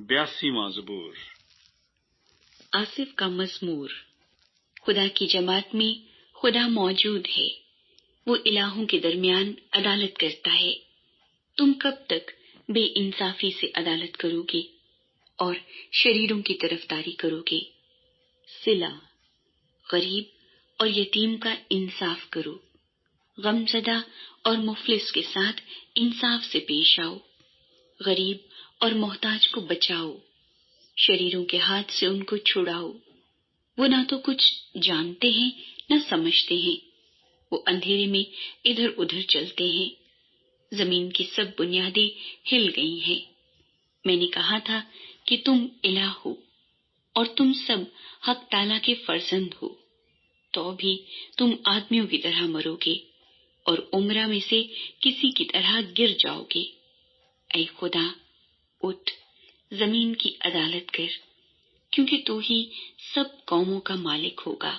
82واں زبور۔ آصف کا مزمور۔ خدا کی جماعت میں خدا موجود ہے، وہ الہوں کے درمیان عدالت کرتا ہے۔ تم کب تک بے انصافی سے عدالت کرو گے اور شریروں کی طرفداری کرو گے؟ صلہ، غریب اور یتیم کا انصاف کرو، غم زدہ اور مفلس کے ساتھ انصاف سے پیش آؤ، غریب اور محتاج کو بچاؤ، شریروں کے ہاتھ سے ان کو چھڑاؤ۔ وہ نہ تو کچھ جانتے ہیں نہ سمجھتے ہیں، وہ اندھیرے میں ادھر ادھر چلتے ہیں۔ زمین کی سب بنیادیں ہل گئی ہیں۔ میں نے کہا تھا کہ تم الہ ہو اور تم سب حق تعالیٰ کے فرزند ہو، تو بھی تم آدمیوں کی طرح مرو گے اور عمرہ میں سے کسی کی طرح گر جاؤ گے۔ اے خدا، اٹھ، زمین کی عدالت کر، کیونکہ تو ہی سب قوموں کا مالک ہوگا۔